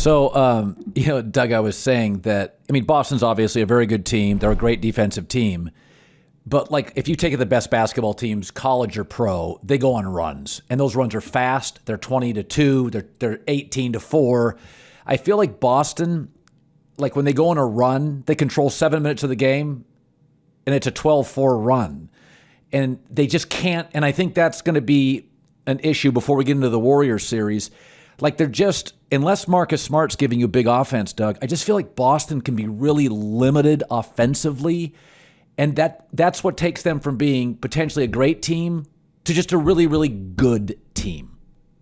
Doug, I was saying that, I mean, Boston's obviously a very good team. They're a great defensive team. But, like, if you take the best basketball teams, college or pro, they go on runs. And those runs are fast. They're 20-2. They're 18-4. I feel like Boston, like, when they go on a run, they control 7 minutes of the game, and it's a 12-4 run. And they just can't, and I think that's going to be an issue before we get into the Warriors series. Like, they're just, unless Marcus Smart's giving you big offense, Doug, I just feel like Boston can be really limited offensively. And that's what takes them from being potentially a great team to just a really, really good team.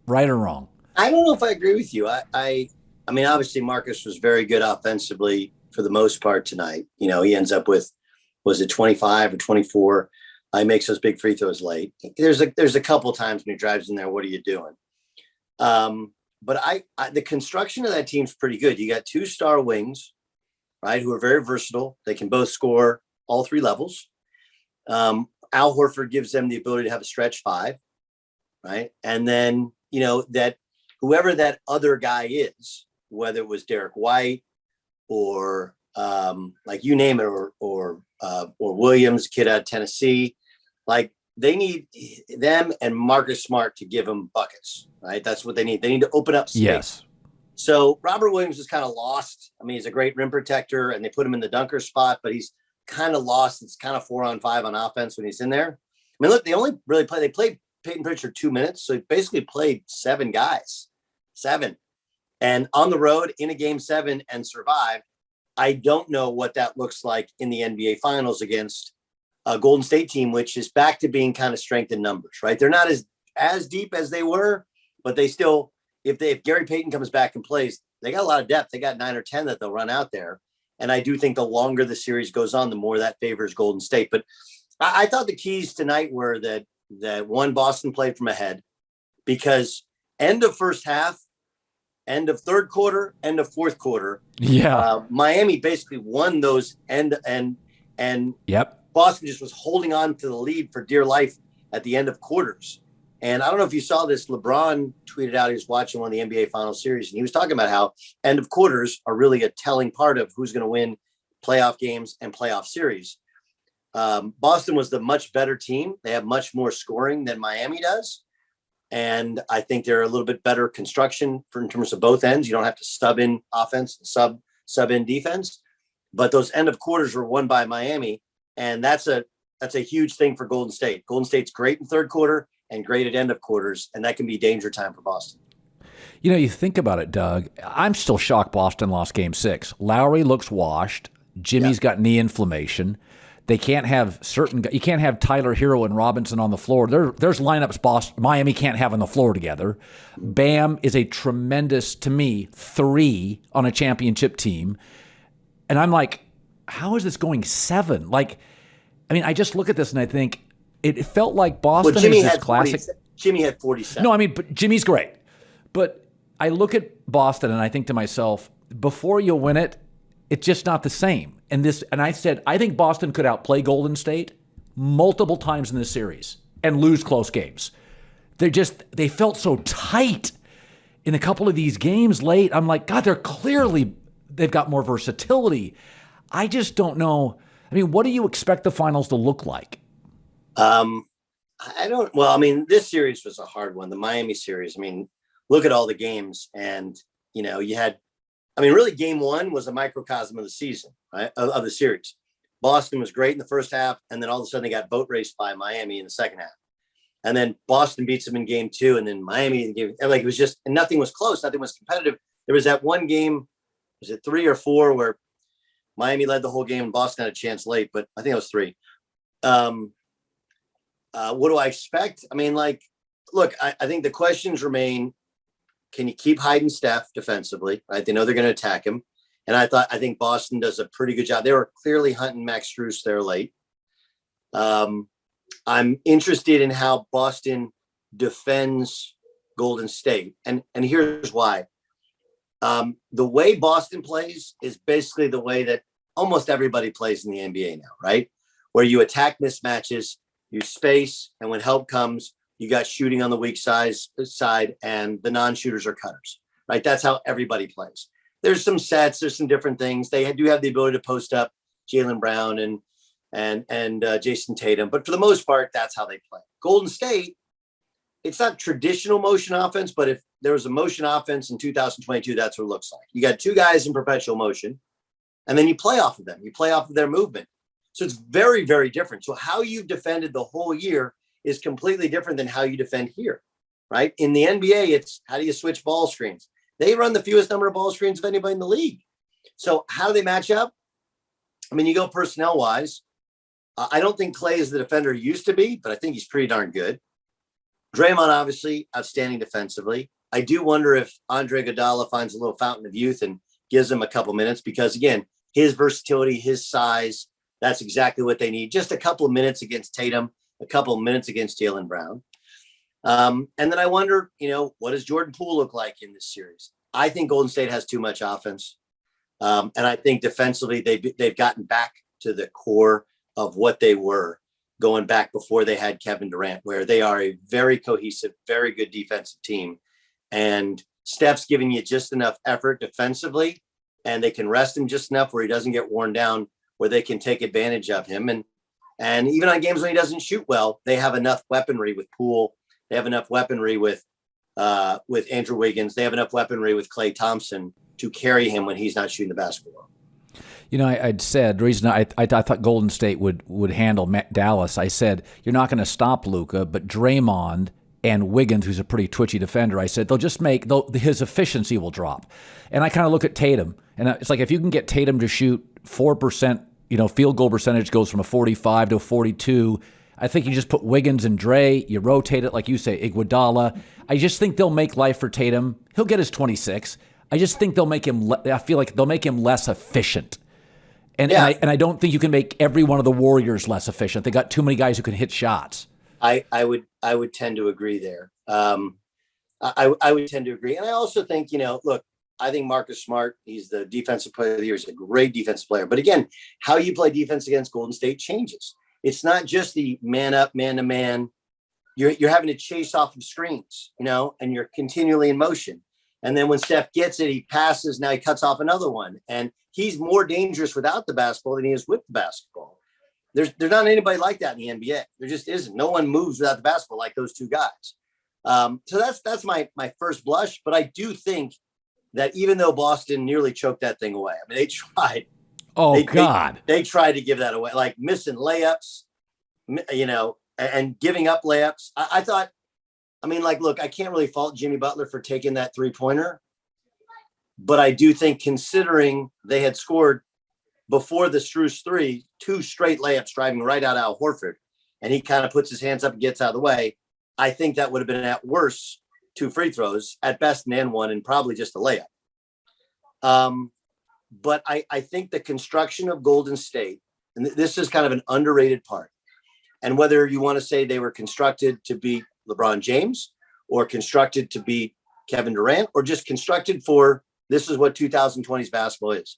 Right or wrong? I don't know if I agree with you. I mean, obviously Marcus was very good offensively for the most part tonight. You know, he ends up with, was it 25 or 24? He makes those big free throws late. There's a couple times when he drives in there. What are you doing? But the construction of that team's pretty good. You got 2 star wings, right, who are very versatile. They can both score all 3 levels. Al Horford gives them the ability to have a stretch 5, right? And then, you know, that whoever that other guy is, whether it was Derek White or like you name it, or Williams, kid out of Tennessee, like they need them and Marcus Smart to give them buckets, right? That's what they need. They need to open up space. Yes. So Robert Williams is kind of lost. I mean, he's a great rim protector, and they put him in the dunker spot, but he's kind of lost. It's kind of 4-on-5 on offense when he's in there. I mean, look, they played Peyton Pritchard 2 minutes. So he basically played 7 guys, 7. And on the road in a game 7 and survived. I don't know what that looks like in the NBA finals against a Golden State team, which is back to being kind of strength in numbers, right? They're not as deep as they were, but they still, if Gary Payton comes back and plays, they got a lot of depth. They got 9 or 10 that they'll run out there. And I do think the longer the series goes on, the more that favors Golden State. But I thought the keys tonight were that one, Boston played from ahead, because end of first half, end of third quarter, end of fourth quarter. Yeah. Miami basically won those and yep. Boston just was holding on to the lead for dear life at the end of quarters. And I don't know if you saw this, LeBron tweeted out he was watching one of the NBA final series, and he was talking about how end of quarters are really a telling part of who's going to win playoff games and playoff series. Boston was the much better team. They have much more scoring than Miami does. And I think they're a little bit better construction in terms of both ends. You don't have to sub in offense and sub in defense. But those end of quarters were won by Miami. And that's a huge thing for Golden State. Golden State's great in third quarter and great at end of quarters. And that can be danger time for Boston. You know, you think about it, Doug. I'm still shocked Boston lost game 6. Lowry looks washed. Jimmy's got knee inflammation. They can't have you can't have Tyler Hero and Robinson on the floor. There's lineups Miami can't have on the floor together. Bam is a tremendous, to me, 3 on a championship team. And I'm like, how is this going 7? Like, I mean, I just look at this and I think it felt like Boston is this classic. Jimmy had 47. No, I mean, but Jimmy's great. But I look at Boston and I think to myself, before you win it, it's just not the same. And I said, I think Boston could outplay Golden State multiple times in this series and lose close games. They felt so tight in a couple of these games late. I'm like, God, they've got more versatility. I just don't know. I mean, what do you expect the finals to look like? This series was a hard one. The Miami series, I mean, look at all the games, and, you know, really game 1 was a microcosm of the season, right? Of the series. Boston was great in the first half, and then all of a sudden they got boat raced by Miami in the second half. And then Boston beats them in game 2, and then Miami in game, and like, it was just, and nothing was close. Nothing was competitive. There was that one game, was it 3 or 4, where Miami led the whole game and Boston had a chance late, but I think it was 3. What do I expect? I mean, like, look, I think the questions remain, can you keep hiding Steph defensively? Right? They know they're going to attack him. And I think Boston does a pretty good job. They were clearly hunting Max Strus there late. I'm interested in how Boston defends Golden State. And here's why. The way Boston plays is basically the way that almost everybody plays in the NBA now, right? Where you attack mismatches, you space, and when help comes, you got shooting on the weak side, and the non-shooters are cutters, right? That's how everybody plays. There's some sets, there's some different things. They do have the ability to post up Jaylen Brown and Jayson Tatum, but for the most part, that's how they play. Golden State, it's not traditional motion offense, but if there was a motion offense in 2022, that's what it looks like. You got two guys in perpetual motion, and then you play off of them. You play off of their movement. So it's very, very different. So how you've defended the whole year is completely different than how you defend here, right? In the NBA, it's how do you switch ball screens? They run the fewest number of ball screens of anybody in the league. So how do they match up? I mean, you go personnel-wise. I don't think Klay is the defender he used to be, but I think he's pretty darn good. Draymond, obviously, outstanding defensively. I do wonder if Andre Iguodala finds a little fountain of youth and gives him a couple minutes because, again, his versatility, his size, that's exactly what they need. Just a couple of minutes against Tatum, a couple of minutes against Jaylen Brown. And then I wonder, what does Jordan Poole look like in this series? I think Golden State has too much offense. And I think defensively, they've gotten back to the core of what they were going back before they had Kevin Durant, where they are a very cohesive, very good defensive team. And Steph's giving you just enough effort defensively, and they can rest him just enough where he doesn't get worn down, where they can take advantage of him. And even on games when he doesn't shoot well, they have enough weaponry with Poole. They have enough weaponry with Andrew Wiggins. They have enough weaponry with Klay Thompson to carry him when he's not shooting the basketball. I'd said the reason I thought Golden State would handle Dallas. I said you're not going to stop Luka, but Draymond and Wiggins, who's a pretty twitchy defender, I said they'll just his efficiency will drop. And I kind of look at Tatum, and it's like if you can get Tatum to shoot 4%, field goal percentage goes from a 45 to a 42. I think you just put Wiggins and Dre, you rotate it like you say, Iguodala. I just think they'll make life for Tatum. He'll get his 26. I just think I feel like they'll make him less efficient. And I don't think you can make every one of the Warriors less efficient. They got too many guys who can hit shots. I would tend to agree there. I would tend to agree. And I also think, look, I think Marcus Smart, he's the defensive player of the year. He's a great defensive player. But again, how you play defense against Golden State changes. It's not just the man up, man to man. You're having to chase off of screens, and you're continually in motion. And then when Steph gets it, he passes. Now he cuts off another one. And he's more dangerous without the basketball than he is with the basketball. There's not anybody like that in the NBA. There just isn't. No one moves without the basketball like those two guys. So that's my first blush. But I do think that even though Boston nearly choked that thing away, I mean, they tried. Oh, God. They tried to give that away, like missing layups, and giving up layups. I thought, look, I can't really fault Jimmy Butler for taking that three-pointer. But I do think, considering they had scored before the Strus 3, 2 straight layups driving right out Al Horford, and he kind of puts his hands up and gets out of the way, I think that would have been at worst 2 free throws, at best an and one, and probably just a layup. But I think the construction of Golden State, and this is kind of an underrated part, and whether you want to say they were constructed to beat LeBron James or constructed to beat Kevin Durant or just constructed for this is what 2020's basketball is.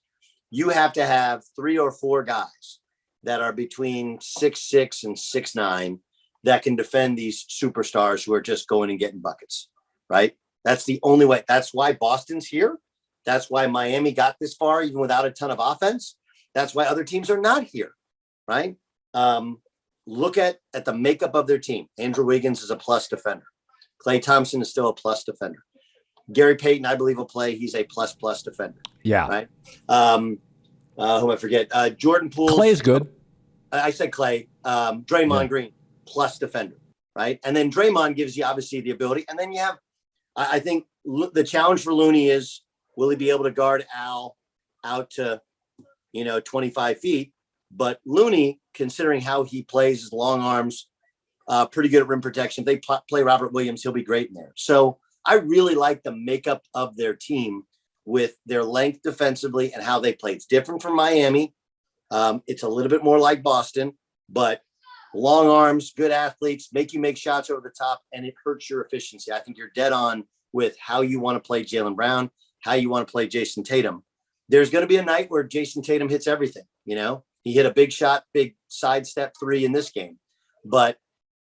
You have to have 3 or 4 guys that are between 6'6" and 6'9" that can defend these superstars who are just going and getting buckets, right? That's the only way. That's why Boston's here. That's why Miami got this far, even without a ton of offense. That's why other teams are not here, right? Look at the makeup of their team. Andrew Wiggins is a plus defender. Klay Thompson is still a plus defender. Gary Payton, I believe, will play. He's a plus defender. Yeah. Right. Who I forget. Jordan Poole. Clay is good. I said Klay. Draymond Green, plus defender. Right. And then Draymond gives you obviously the ability. And then you have, I think the challenge for Looney is, will he be able to guard Al out to, 25 feet? But Looney, considering how he plays his long arms, pretty good at rim protection. If they play Robert Williams, he'll be great in there. So I really like the makeup of their team with their length defensively and how they play. It's different from Miami. It's a little bit more like Boston, but long arms, good athletes, make you make shots over the top, and it hurts your efficiency. I think you're dead on with how you want to play Jaylen Brown, how you want to play Jayson Tatum. There's going to be a night where Jayson Tatum hits everything. He hit a big shot, big sidestep 3 in this game, but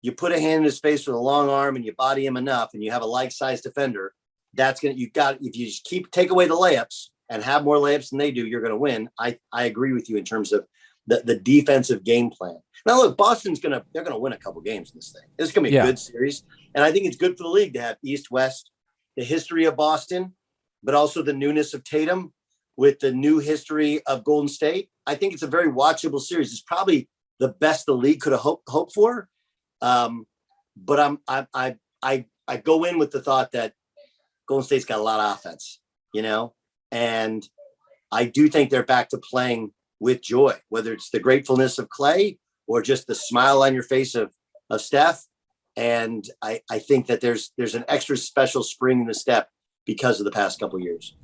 you put a hand in his face with a long arm and you body him enough and you have a like-sized defender, if you just take away the layups and have more layups than they do, you're going to win. I agree with you in terms of the defensive game plan. Now, look, they're going to win a couple games in this thing. It's going to be a good series. And I think it's good for the league to have East-West, the history of Boston, but also the newness of Tatum with the new history of Golden State. I think it's a very watchable series. It's probably the best the league could have hoped for. But I go in with the thought that Golden State's got a lot of offense, and I do think they're back to playing with joy, whether it's the gratefulness of Clay or just the smile on your face of Steph. And I think that there's an extra special spring in the step because of the past couple of years.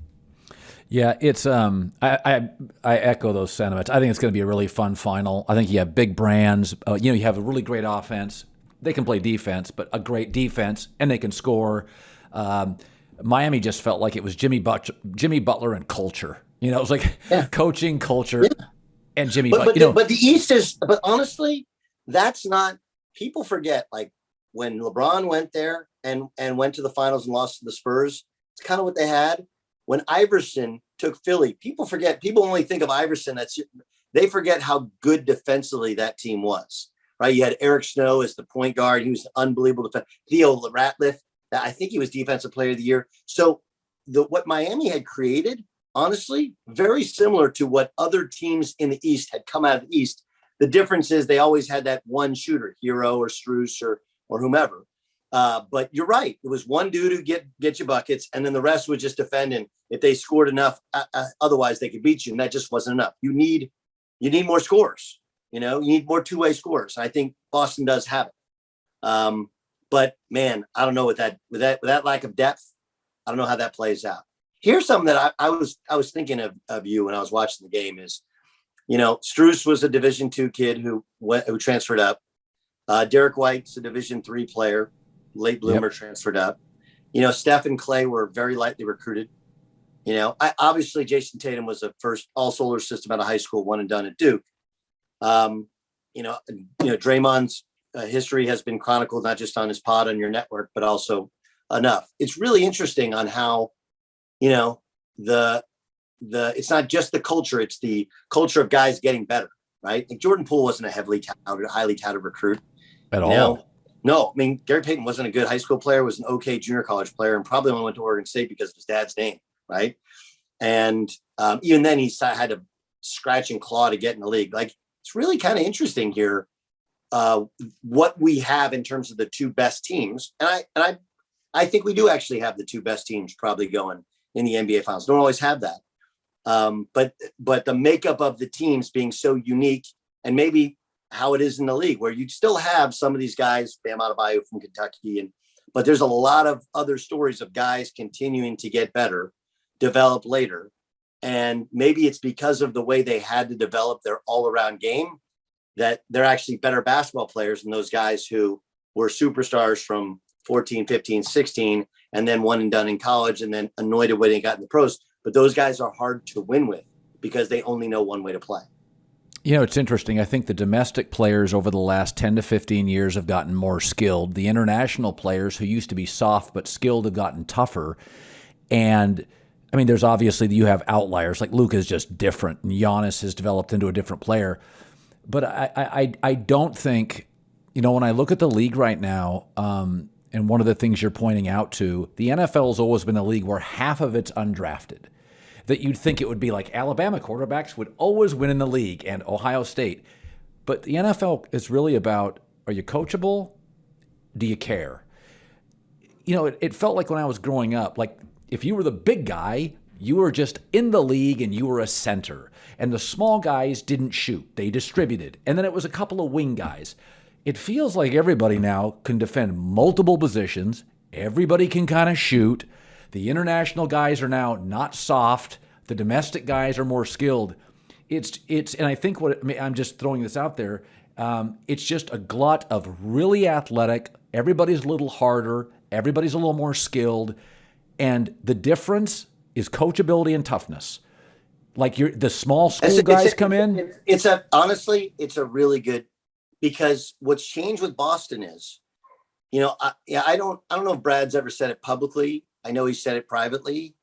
Yeah, it's I echo those sentiments. I think it's going to be a really fun final. I think you have big brands. You have a really great offense. They can play defense, but a great defense, and they can score. Miami just felt like it was Jimmy Butler and culture. It was like coaching, culture, and Jimmy Butler. But the East is. But honestly, that's not. People forget, like when LeBron went there and went to the finals and lost to the Spurs. It's kind of what they had. When Iverson took Philly, people forget. People only think of Iverson. They forget how good defensively that team was. Right? You had Eric Snow as the point guard. He was unbelievable defense. Theo Ratliff, I think he was Defensive Player of the Year. So what Miami had created, honestly, very similar to what other teams in the East had come out of the East. The difference is they always had that one shooter, Hero or Strus or whomever. But you're right. It was one dude who get you buckets, and then the rest was just defending. If they scored enough, otherwise they could beat you, and that just wasn't enough. You need more scores. You need more two-way scores. I think Boston does have it. But man, I don't know with that lack of depth. I don't know how that plays out. Here's something that I was thinking of you when I was watching the game is, Strus was a Division II kid who transferred up. Derek White's a Division III player, late bloomer, transferred up. Steph and Clay were very lightly recruited. Obviously Jayson Tatum was a first all solar system out of high school, one and done at Duke. Draymond's history has been chronicled not just on his pod on your network, but also enough. It's really interesting on how, it's not just the culture, it's the culture of guys getting better, right? Like Jordan Poole wasn't a highly touted recruit at all. No, I mean, Gary Payton wasn't a good high school player, was an okay junior college player, and probably only went to Oregon State because of his dad's name, right? And even then he had to scratch and claw to get in the league. Like, it's really kind of interesting here what we have in terms of the two best teams. And I think we do actually have the two best teams probably going in the NBA Finals. Don't always have that. But the makeup of the teams being so unique, and maybe how it is in the league where you still have some of these guys, Bam Adebayo from Kentucky, but there's a lot of other stories of guys continuing to get better, develop later. And maybe it's because of the way they had to develop their all-around game that they're actually better basketball players than those guys who were superstars from 14, 15, 16, and then one and done in college and then annoyed at when they got in the pros. But those guys are hard to win with because they only know one way to play. It's interesting. I think the domestic players over the last 10 to 15 years have gotten more skilled. The international players who used to be soft but skilled have gotten tougher. And I mean, there's obviously, you have outliers, like Luka is just different, and Giannis has developed into a different player. But I don't think, when I look at the league right now, and one of the things you're pointing out to, the NFL has always been a league where half of it's undrafted. That you'd think it would be like Alabama quarterbacks would always win in the league, and Ohio State. But the NFL is really about, are you coachable? Do you care? It felt like when I was growing up, like if you were the big guy, you were just in the league and you were a center. And the small guys didn't shoot. They distributed. And then it was a couple of wing guys. It feels like everybody now can defend multiple positions. Everybody can kind of shoot. The international guys are now not soft. The domestic guys are more skilled. And I think I'm just throwing this out there. It's just a glut of really athletic. Everybody's a little harder. Everybody's a little more skilled. And the difference is coachability and toughness. Like the small school guys come in. Honestly, it's a really good, because what's changed with Boston is, I don't know if Brad's ever said it publicly. I know he said it privately,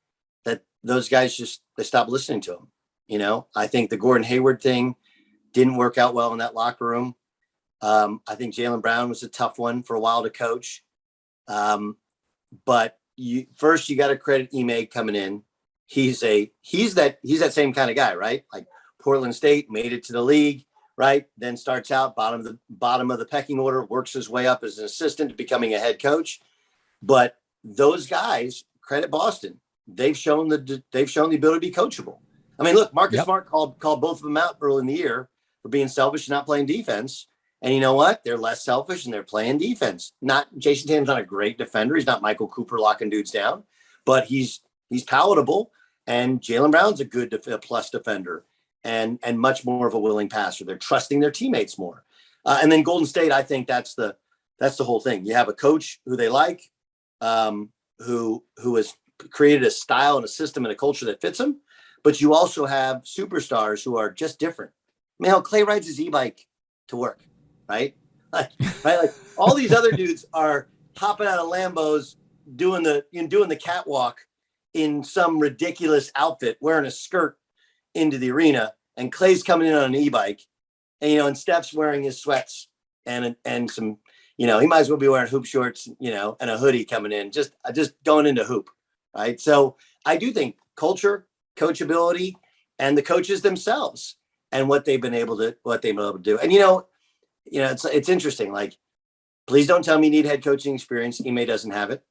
that those guys they stopped listening to him. I think the Gordon Hayward thing didn't work out well in that locker room. I think Jaylen Brown was a tough one for a while to coach. But you got to credit Ime coming in. He's that same kind of guy, right? Like Portland State, made it to the league, right? Then starts out bottom of the pecking order, works his way up as an assistant to becoming a head coach. But those guys, credit Boston, they've shown the ability to be coachable. I mean, look, Marcus Smart called both of them out early in the year for being selfish and not playing defense. And you know what? They're less selfish and they're playing defense. Jayson Tatum's not a great defender. He's not Michael Cooper locking dudes down, but he's palatable. And Jaylen Brown's a good plus defender and much more of a willing passer. They're trusting their teammates more. And then Golden State, I think that's the whole thing. You have a coach who they like, who has created a style and a system and a culture that fits them. But you also have superstars who are just different. I mean, how Clay rides his e-bike to work, right? Like all these other dudes are hopping out of Lambos, doing the catwalk in some ridiculous outfit, wearing a skirt into the arena, and Clay's coming in on an e-bike, and Steph's wearing his sweats and some, he might as well be wearing hoop shorts, and a hoodie coming in, just going into hoop, right? So I do think culture, coachability, and the coaches themselves and what they've been able to do. And it's interesting. Like, please don't tell me you need head coaching experience. Ime doesn't have it.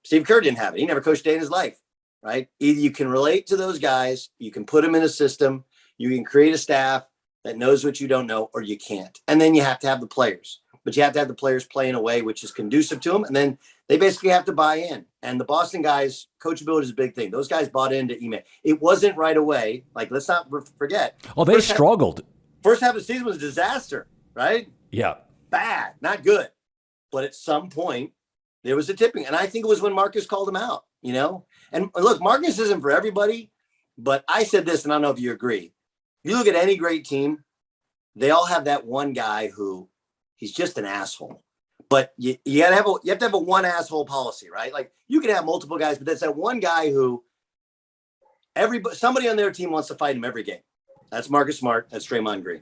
Steve Kerr didn't have it. He never coached a day in his life, right? Either you can relate to those guys, you can put them in a system, you can create a staff that knows what you don't know, or you can't. And then you have to have the players. But you have to have the players play in a way which is conducive to them. And then they basically have to buy in. And the Boston guys, coachability is a big thing. Those guys bought into Ime. It wasn't right away. Like, let's not forget. Oh, they struggled. First half of the season was a disaster, right? Yeah. Bad, not good. But at some point, there was a tipping. And I think it was when Marcus called him out, And look, Marcus isn't for everybody. But I said this, and I don't know if you agree. If you look at any great team, they all have that one guy who he's just an asshole. But you have to have a one asshole policy, right? Like, you can have multiple guys, but that's that one guy who somebody on their team wants to fight him every game. That's Marcus Smart. That's Draymond Green.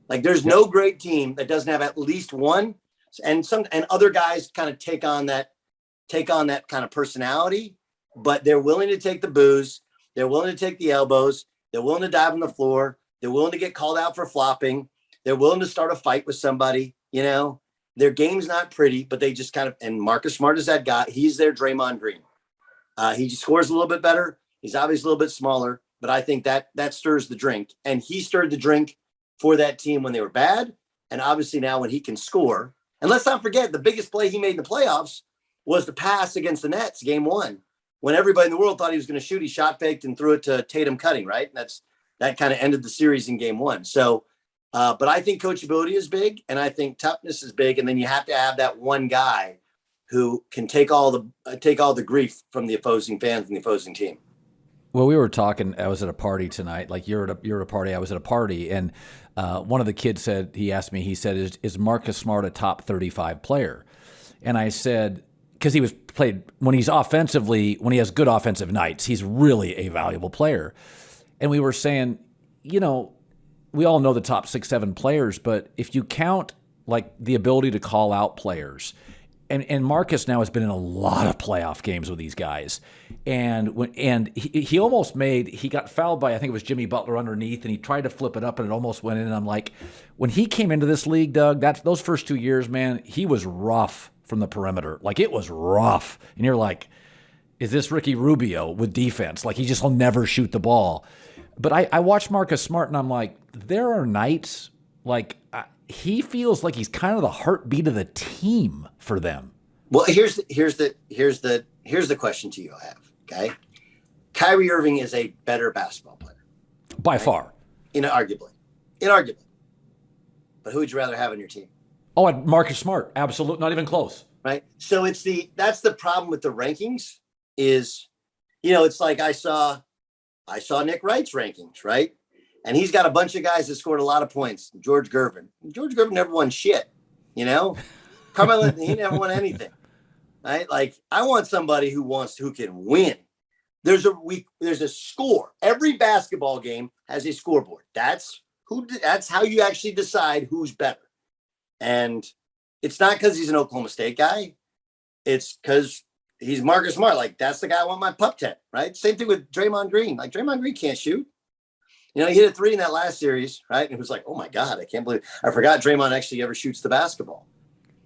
Like, there's no great team that doesn't have at least one, and other guys kind of take on that kind of personality, but they're willing to take the booze. They're willing to take the elbows. They're willing to dive on the floor. They're willing to get called out for flopping. They're willing to start a fight with somebody, Their game's not pretty, but they just and Marcus Smart is that guy. He's their Draymond Green. He just scores a little bit better. He's obviously a little bit smaller, but I think that stirs the drink. And he stirred the drink for that team when they were bad. And obviously now when he can score. And let's not forget, the biggest play he made in the playoffs was the pass against the Nets, game 1. When everybody in the world thought he was going to shoot, he shot faked and threw it to Tatum cutting, right? And that kind of ended the series in game 1. So, but I think coachability is big, and I think toughness is big. And then you have to have that one guy who can take all the grief from the opposing fans and the opposing team. Well, we were talking. I was at a party tonight. Like, you're at a party. I was at a party, and one of the kids said, he asked me. He said, "Is Marcus Smart a top 35 player?" And I said, because he was played when he has good offensive nights, he's really a valuable player. And we were saying, we all know the top 6, 7 players, but if you count like the ability to call out players. And Marcus now has been in a lot of playoff games with these guys. And he almost he got fouled by, I think it was Jimmy Butler underneath, and he tried to flip it up and it almost went in. And I'm like, when he came into this league, Doug, those first 2 years, man, he was rough from the perimeter. Like, it was rough. And you're like, is this Ricky Rubio with defense? Like, he just will never shoot the ball. But I watched Marcus Smart and I'm like, there are nights like he feels like he's kind of the heartbeat of the team for them. Well, here's the question to you I have. Okay. Kyrie Irving is a better basketball player. By far. Inarguably. But who would you rather have on your team? Oh, Marcus Smart. Absolutely. Not even close. Right. So that's the problem with the rankings is, it's like I saw Nick Wright's rankings, right? And he's got a bunch of guys that scored a lot of points. George Gervin never won shit, Carmelo, he never won anything. right? Like I want somebody who can win. There's a score. Every basketball game has a scoreboard. That's how you actually decide who's better. And it's not because he's an Oklahoma State guy. It's because he's Marcus Smart. Like that's the guy I want my pup tent, right? Same thing with Draymond Green. Like Draymond Green can't shoot. You know, he hit a 3 in that last series, right? And it was like, oh my God, I can't believe I forgot Draymond actually ever shoots the basketball.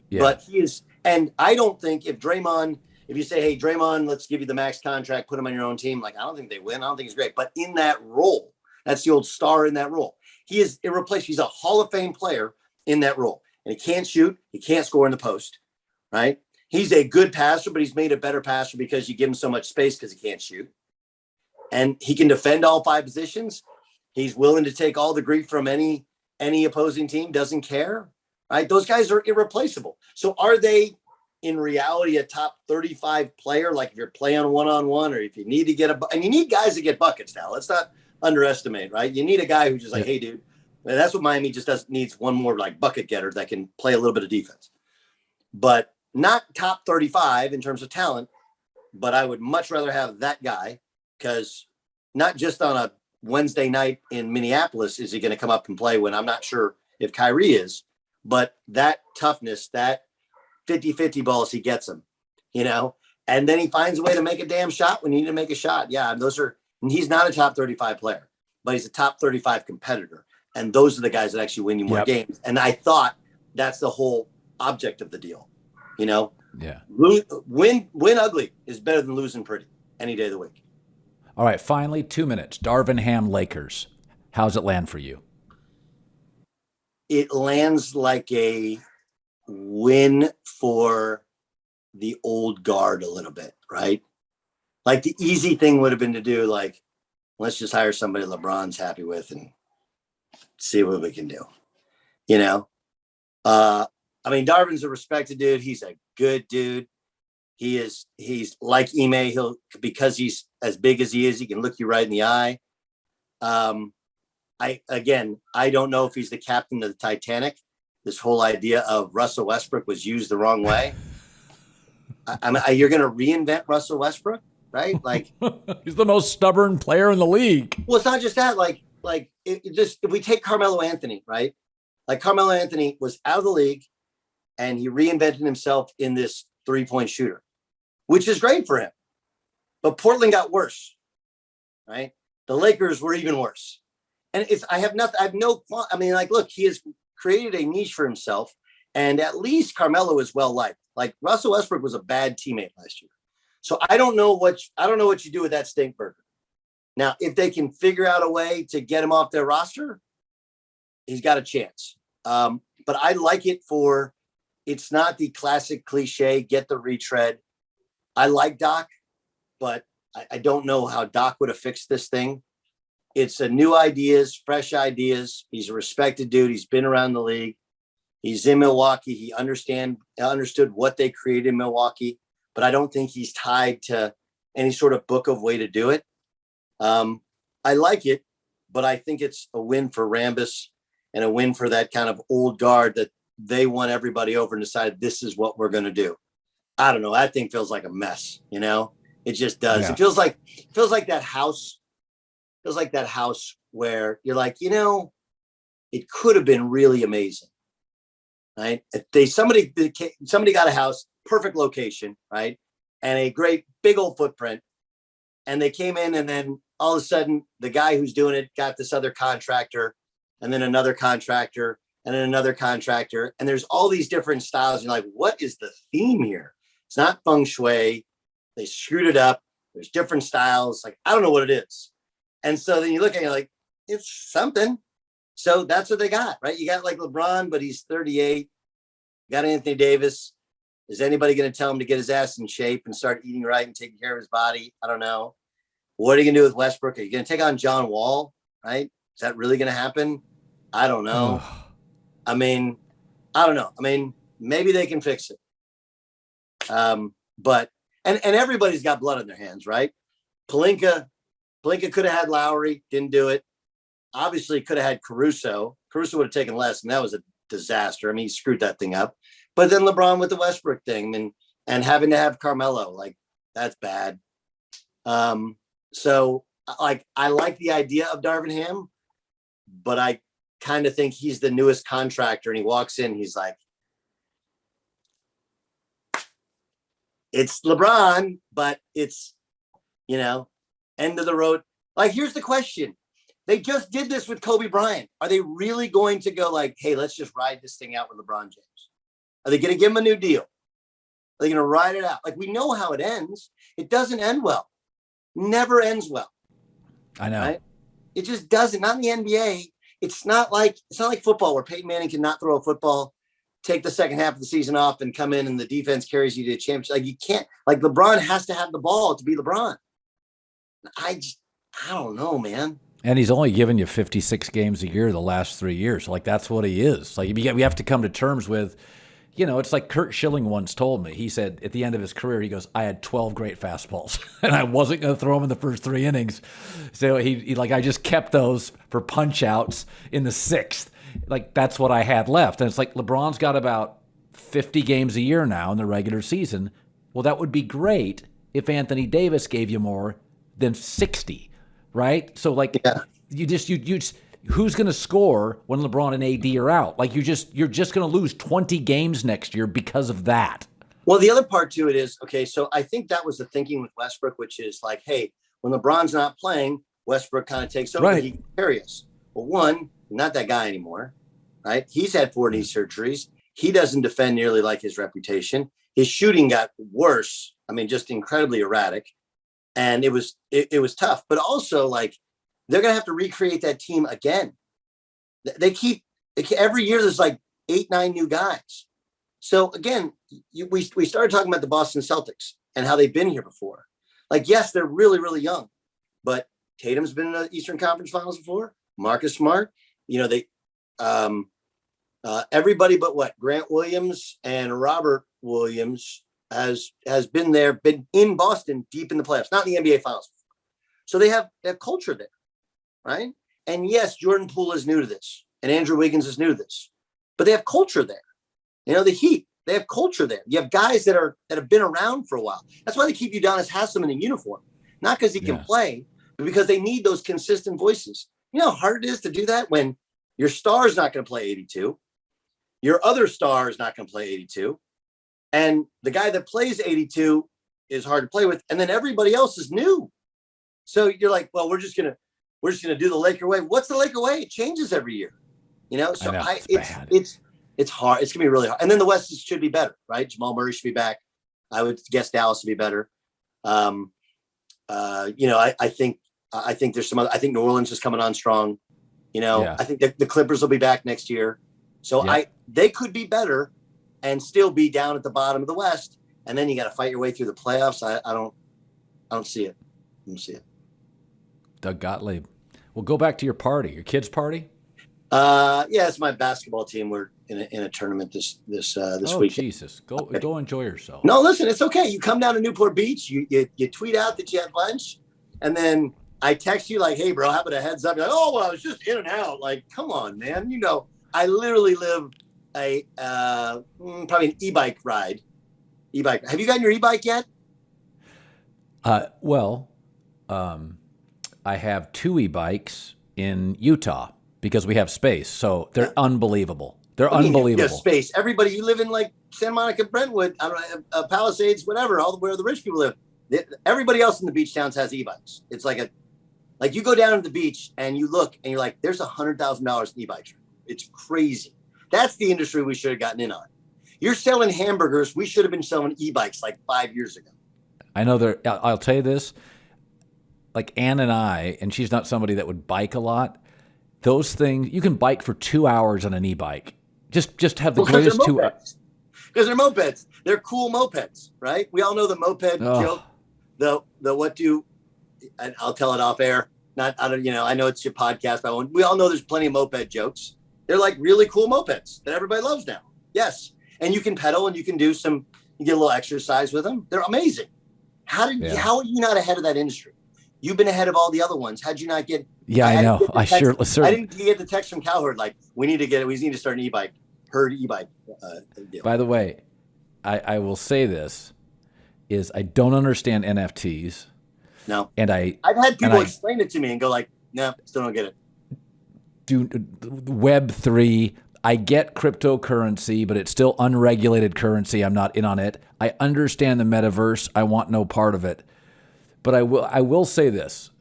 Yeah. But he is, and I don't think if you say, hey, Draymond, let's give you the max contract, put him on your own team, like I don't think they win. I don't think he's great. But in that role, that's the old star in that role. He is irreplaceable. He's a Hall of Fame player in that role. And he can't shoot, he can't score in the post, right? He's a good passer, but he's made a better passer because you give him so much space because he can't shoot. And he can defend all 5 positions. He's willing to take all the grief from any opposing team, doesn't care, right? Those guys are irreplaceable. So are they in reality a top 35 player? Like if you're playing one-on-one or if you need to get and you need guys to get buckets now. Let's not underestimate, right? You need a guy who's just like, hey, dude, that's what Miami just needs one more like bucket getter that can play a little bit of defense. But not top 35 in terms of talent, but I would much rather have that guy because not just on a Wednesday night in Minneapolis is he going to come up and play when I'm not sure if Kyrie is, but that toughness, that 50-50 balls, he gets them, you know, and then he finds a way to make a damn shot when you need to make a shot. Yeah, he's not a top 35 player, but he's a top 35 competitor. And those are the guys that actually win you more games. And I thought that's the whole object of the deal, you know? Yeah. Win ugly is better than losing pretty any day of the week. All right, finally, 2 minutes. Darvin Ham, Lakers. How's it land for you? It lands like a win for the old guard a little bit, right? Like the easy thing would have been to do, like, let's just hire somebody LeBron's happy with and see what we can do, you know? I mean, Darvin's a respected dude. He's a good dude. He's like Ime. Because he's as big as he is, he can look you right in the eye. I don't know if he's the captain of the Titanic. This whole idea of Russell Westbrook was used the wrong way. You're going to reinvent Russell Westbrook, right? Like he's the most stubborn player in the league. Well, it's not just that. If we take Carmelo Anthony, right? Like Carmelo Anthony was out of the league, and he reinvented himself in this 3-point shooter, which is great for him. But Portland got worse, right? The Lakers were even worse. And look, he has created a niche for himself. And at least Carmelo is well liked. Like Russell Westbrook was a bad teammate last year. So I don't know what you do with that stink burger. Now, if they can figure out a way to get him off their roster, he's got a chance. But I like it it's not the classic cliche, get the retread. I like Doc, but I don't know how Doc would have fixed this thing. It's a new ideas, fresh ideas. He's a respected dude. He's been around the league. He's in Milwaukee. He understood what they created in Milwaukee, but I don't think he's tied to any sort of book of way to do it. I like it, but I think it's a win for Rambis and a win for that kind of old guard that they won everybody over and decided this is what we're going to do. I don't know. That thing feels like a mess, you know? It just does. Yeah. It feels like that house. Feels like that house where you're like, you know, it could have been really amazing, right? If somebody got a house, perfect location, right, and a great big old footprint, and they came in, and then all of a sudden, the guy who's doing it got this other contractor, and then another contractor, and then another contractor, and there's all these different styles. You're like, what is the theme here? It's not feng shui. They screwed it up. There's different styles. Like, I don't know what it is. And so then you look at it like, it's something. So that's what they got, right? You got like LeBron, but he's 38. You got Anthony Davis. Is anybody going to tell him to get his ass in shape and start eating right and taking care of his body? I don't know. What are you going to do with Westbrook? Are you going to take on John Wall, right? Is that really going to happen? I don't know. I mean, I don't know. I mean, maybe they can fix it. But everybody's got blood on their hands, right? Pelinka could have had Lowry, didn't do it. Obviously could have had Caruso. Caruso would have taken less, and that was a disaster. I mean, he screwed that thing up. But then LeBron with the Westbrook thing, and and having to have Carmelo, like that's bad. So like I like the idea of Darvin Ham, but I kind of think he's the newest contractor, and he walks in, he's like, it's LeBron, but it's, end of the road. Like, here's the question. They just did this with Kobe Bryant. Are they really going to go like, hey, let's just ride this thing out with LeBron James? Are they going to give him a new deal? Are they going to ride it out? Like, we know how it ends. It doesn't end well. Never ends well. I know. Right? It just doesn't. Not in the NBA. It's not like football where Peyton Manning cannot throw a football, take the second half of the season off, and come in and the defense carries you to a championship. Like, you can't. Like, LeBron has to have the ball to be LeBron. I don't know, man. And he's only given you 56 games a year the last 3 years. Like, that's what he is. Like, we have to come to terms with, it's like Kurt Schilling once told me. He said at the end of his career, he goes, I had 12 great fastballs, and I wasn't going to throw them in the first 3 innings. So he I just kept those for punch outs in the 6th. Like, that's what I had left. And it's like LeBron's got about 50 games a year now in the regular season. Well, that would be great if Anthony Davis gave you more than 60. Right? So, like, you just who's going to score when LeBron and AD are out? Like, you're just going to lose 20 games next year because of that. Well, the other part to it is, okay, so I think that was the thinking with Westbrook, which is like, hey, when LeBron's not playing, Westbrook kind of takes over. Right. He can carry us. Well, one, not that guy anymore, right? He's had 4 knee surgeries. He doesn't defend nearly like his reputation. His shooting got worse. I mean, just incredibly erratic. And it was tough, but also like they're going to have to recreate that team again. They keep every year. There's like 8, 9 new guys. So again, we started talking about the Boston Celtics and how they've been here before. Like, yes, they're really, really young, but Tatum's been in the Eastern Conference Finals before. Marcus Smart, everybody but Grant Williams and Robert Williams has been there, been in Boston deep in the playoffs, not in the NBA Finals. So they have culture there, right? And yes, Jordan Poole is new to this, and Andrew Wiggins is new to this, but they have culture there. The Heat, they have culture there. You have guys that have been around for a while. That's why they keep Udonis Haslem in a uniform, not because he can play, but because they need those consistent voices. You know how hard it is to do that when your star is not going to play 82, your other star is not going to play 82. And the guy that plays 82 is hard to play with, and then everybody else is new. So you're like, well, we're just gonna do the Laker way. What's the Laker way? It changes every year, So it's hard. It's gonna be really hard. And then the West should be better, right? Jamal Murray should be back. I would guess Dallas would be better. I think there's some other. I think New Orleans is coming on strong. I think the Clippers will be back next year. So they could be better and still be down at the bottom of the West. And then you got to fight your way through the playoffs. I don't see it. I don't see it. Doug Gottlieb. Well, go back to your party, your kids' party. It's my basketball team. We're in a tournament this week. Jesus, go enjoy yourself. No, listen, it's okay. You come down to Newport Beach. You tweet out that you had lunch, and then I text you like, "Hey, bro, how about a heads up?" You're like, "Oh, well, I was just in and out." Like, come on, man. I literally live probably an e-bike ride. E-bike. Have you gotten your e-bike yet? I have 2 e-bikes in Utah because we have space. So they're unbelievable. They're unbelievable. You have space. Everybody, you live in like Santa Monica, Brentwood, I don't know, Palisades, whatever, where the rich people live. Everybody else in the beach towns has e-bikes. It's like you go down to the beach and you look and you're like, there's $100,000 in e-bikes. It's crazy. That's the industry we should have gotten in on. You're selling hamburgers. We should have been selling e-bikes like 5 years ago. I know I'll tell you this, like Ann and I, and she's not somebody that would bike a lot. Those things, you can bike for 2 hours on an e-bike. Just have the greatest 2 hours. Because they're mopeds. They're cool mopeds, right? We all know the moped joke. And I'll tell it off air. I know it's your podcast, but we all know there's plenty of moped jokes. They're like really cool mopeds that everybody loves now. Yes. And you can pedal and you can you get a little exercise with them. They're amazing. How are you not ahead of that industry? You've been ahead of all the other ones. How'd you not get? Yeah, I know. I didn't get the text from Cowherd like, we need to start an e-bike, herd e-bike deal. By the way, I will say this. Yeah. is I don't understand NFTs. No. And I've had people explain it to me and go like, no, still don't get it. Do Web3. I get cryptocurrency, but it's still unregulated currency. I'm not in on it. I understand the metaverse. I want no part of it. But I will say this.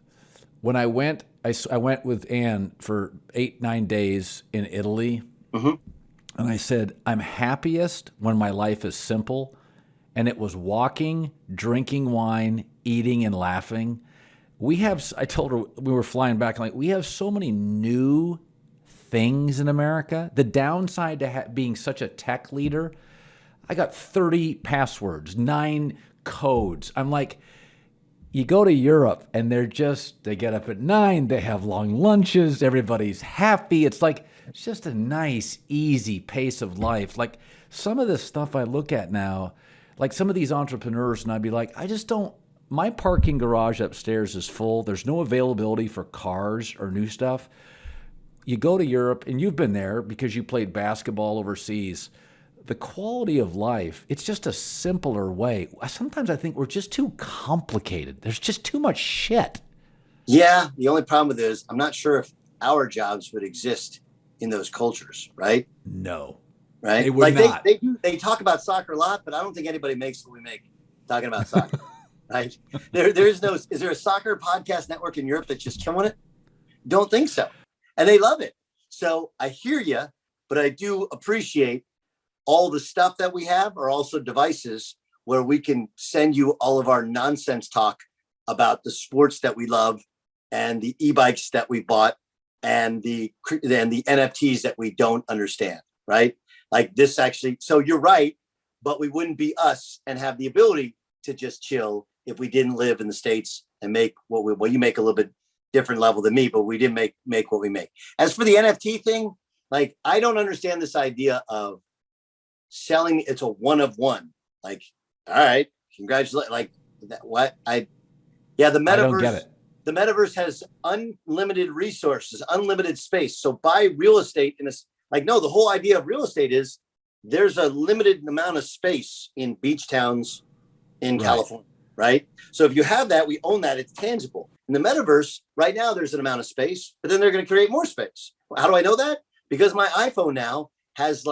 When I went with Ann for 8-9 days in Italy, Mm-hmm. and I said, I'm happiest when my life is simple. And it was walking, drinking wine, eating, and laughing. I told her we were flying back, like, we have so many new things in America. The downside to being such a tech leader, I got 30 passwords, 9 codes. I'm like, you go to Europe and they get up at 9, they have long lunches, everybody's happy. It's just a nice, easy pace of life. Like some of this stuff I look at now, like some of these entrepreneurs, and I'd be like, my parking garage upstairs is full. There's no availability for cars or new stuff. You go to Europe, and you've been there because you played basketball overseas. The quality of life, it's just a simpler way. Sometimes I think we're just too complicated. There's just too much shit. Yeah. The only problem with it is I'm not sure if our jobs would exist in those cultures, right? No. Right? They would not. They talk about soccer a lot, but I don't think anybody makes what we make talking about soccer. Right? Is there a soccer podcast network in Europe that's just killing it? Don't think so. And they love it. So I hear you, but I do appreciate all the stuff that we have are also devices where we can send you all of our nonsense talk about the sports that we love and the e-bikes that we bought and the NFTs that we don't understand, right? Like this actually, so you're right, but we wouldn't be us and have the ability to just chill if we didn't live in the States and make what you make a little bit different level than me, but we didn't make what we make. As for the NFT thing, like, I don't understand this idea of selling. It's a one of one. Like, all right, congratulations. Like that, what the metaverse, I don't get it. The metaverse has unlimited resources, unlimited space. So buy real estate no, the whole idea of real estate is there's a limited amount of space in beach towns in California, right? So if you have that, we own that, it's tangible. In the metaverse, right now, there's an amount of space, but then they're going to create more space. How do I know that? Because my iPhone now has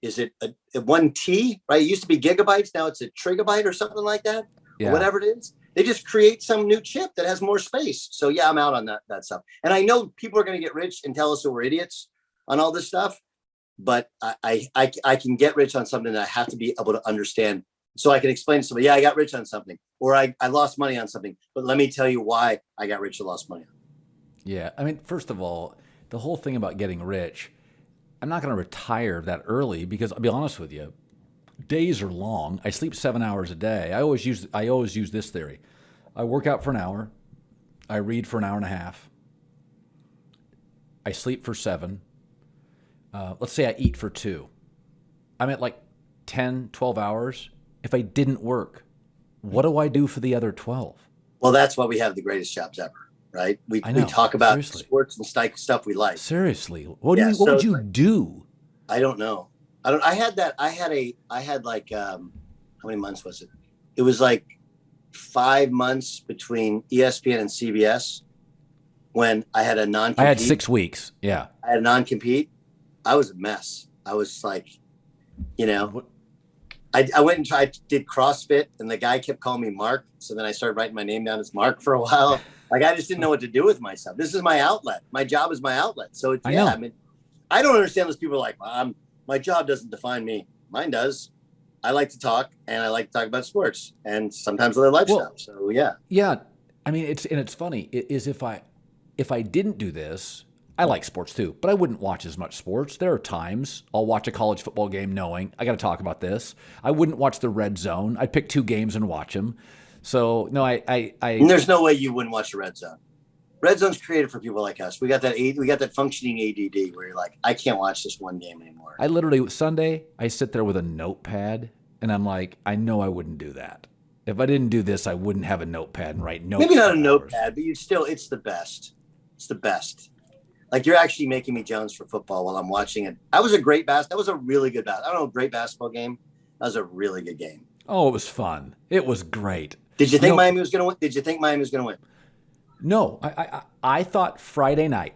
is it a 1T, right? It used to be gigabytes. Now it's a trigabyte or something like that, or whatever it is. They just create some new chip that has more space. So yeah, I'm out on that stuff. And I know people are going to get rich and tell us that we're idiots on all this stuff, but I can get rich on something that I have to be able to understand. So I can explain to somebody, I got rich on something, or I lost money on something, but let me tell you why I got rich or lost money on. Yeah. I mean, first of all, the whole thing about getting rich, I'm not going to retire that early because I'll be honest with you, days are long. I sleep 7 hours a day. I always use this theory. I work out for an hour. I read for an hour and a half. I sleep for 7. Let's say I eat for 2. I'm at like 10, 12 hours. If I didn't work, what do I do for the other 12? Well, that's why we have the greatest jobs ever, right? We talk about seriously. Sports and stuff we like. Seriously. What would you do? I don't know. I had like, how many months was it? It was like 5 months between ESPN and CBS when I had a non-compete. I had 6 weeks. Yeah. I had a non-compete. I was a mess. I was like, I went and did CrossFit, and the guy kept calling me Mark. So then I started writing my name down as Mark for a while. Like, I just didn't know what to do with myself. This is my outlet. My job is my outlet. So I mean, I don't understand those people are like, my job doesn't define me. Mine does. I like to talk, and I like to talk about sports and sometimes other lifestyle. Well, so yeah. Yeah. I mean, it's funny is if I didn't do this, I like sports too, but I wouldn't watch as much sports. There are times I'll watch a college football game knowing I got to talk about this. I wouldn't watch the Red Zone. I'd pick 2 games and watch them. So no, And there's no way you wouldn't watch the Red Zone. Red Zone's created for people like us. We got that functioning ADD where you're like, I can't watch this one game anymore. I literally Sunday I sit there with a notepad and I'm like, I know I wouldn't do that. If I didn't do this, I wouldn't have a notepad and write notes. Maybe not a notepad, but it's the best. It's the best. Like, you're actually making me Jones for football while I'm watching it. That was a really good I don't know, great basketball game. That was a really good game. Oh, it was fun. It was great. Did you think Miami was going to win? Did you think Miami was going to win? No, I thought Friday night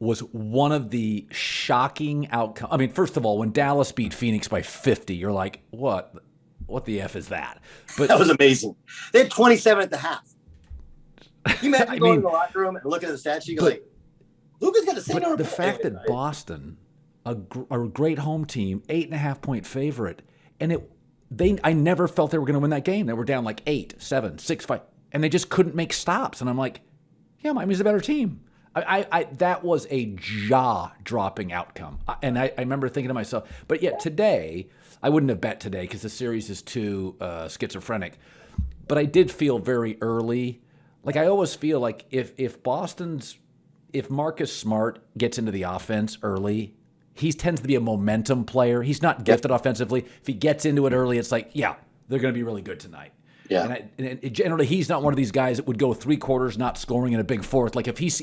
was one of the shocking outcomes. I mean, first of all, when Dallas beat Phoenix by 50, you're like, what the F is that? But that was amazing. They had 27 at the half. Can you imagine going to the locker room and looking at the stat sheet, you go like, Luka's got to say no. The fact that Boston, a great home team, 8.5-point favorite, and I never felt they were going to win that game. They were down like 8, 7, 6, 5, and they just couldn't make stops. And I'm like, yeah, Miami's a better team. That was a jaw-dropping outcome. And I remember thinking to myself, but yet today, I wouldn't have bet today because the series is too schizophrenic. But I did feel very early. Like I always feel like if Marcus Smart gets into the offense early, he tends to be a momentum player. He's not gifted offensively. If he gets into it early, it's like, yeah, they're going to be really good tonight. Yeah. And generally, he's not one of these guys that would go 3 quarters not scoring in a big fourth. Like if he's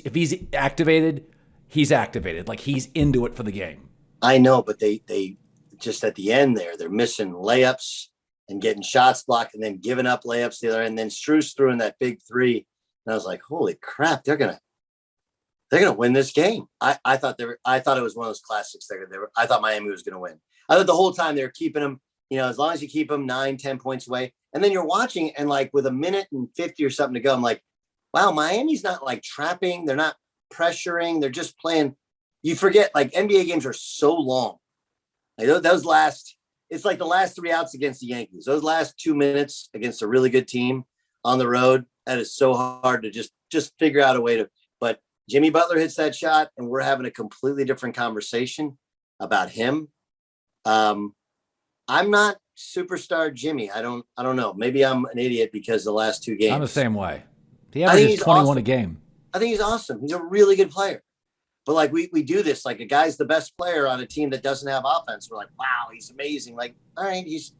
activated, he's activated. Like he's into it for the game. I know, but they just at the end there, they're missing layups and getting shots blocked and then giving up layups the other end. And then Strus threw in that big 3. And I was like, holy crap, they're gonna win this game. I thought it was one of those classics. I thought Miami was gonna win. I thought the whole time they were keeping them, as long as you keep them 9-10 points away. And then you're watching and like with 1:50 or something to go, I'm like, wow, Miami's not like trapping. They're not pressuring. They're just playing. You forget like NBA games are so long. Like it's like the last 3 outs against the Yankees. Those last 2 minutes against a really good team on the road, that is so hard to just figure out a way to. But Jimmy Butler hits that shot, and we're having a completely different conversation about him. I'm not superstar Jimmy. I don't know. Maybe I'm an idiot because the last 2 games. I'm the same way. He averages 21 awesome. a game. I think he's awesome. He's a really good player. But like we do this, like a guy's the best player on a team that doesn't have offense. We're like, wow, he's amazing. Like, all right, if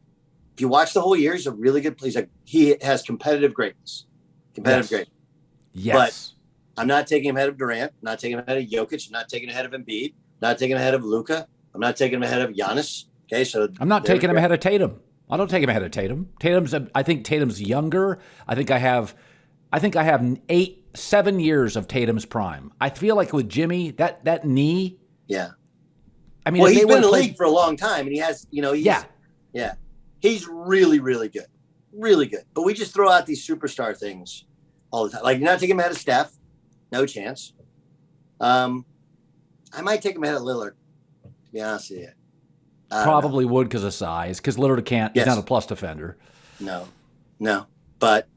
you watch the whole year, he's a really good player. He has competitive greatness. Greatness. Yes. But I'm not taking him ahead of Durant. I'm not taking him ahead of Jokic. I'm not taking him ahead of Embiid. I'm not taking him ahead of Luka. I'm not taking him ahead of Giannis. Okay, so I'm not taking him ahead of Tatum. I don't take him ahead of Tatum. I think Tatum's younger. I think I have 7 years of Tatum's prime. I feel like with Jimmy, that knee. Yeah. I mean, well, he's been in the league for a long time, and he has, yeah. He's really, really good. Really good. But we just throw out these superstar things all the time. Like, you're not taking him ahead of Steph. No chance. I might take him ahead of Lillard, to be honest with you. Probably would because of size. Because Lillard can't. He's not a plus defender. No. But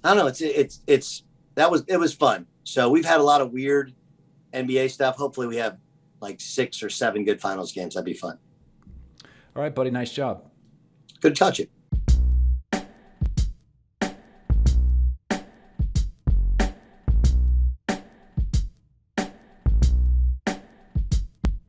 I don't know. It was fun. So we've had a lot of weird NBA stuff. Hopefully we have like 6 or 7 good finals games. That'd be fun. All right, buddy. Nice job. Good to touch it.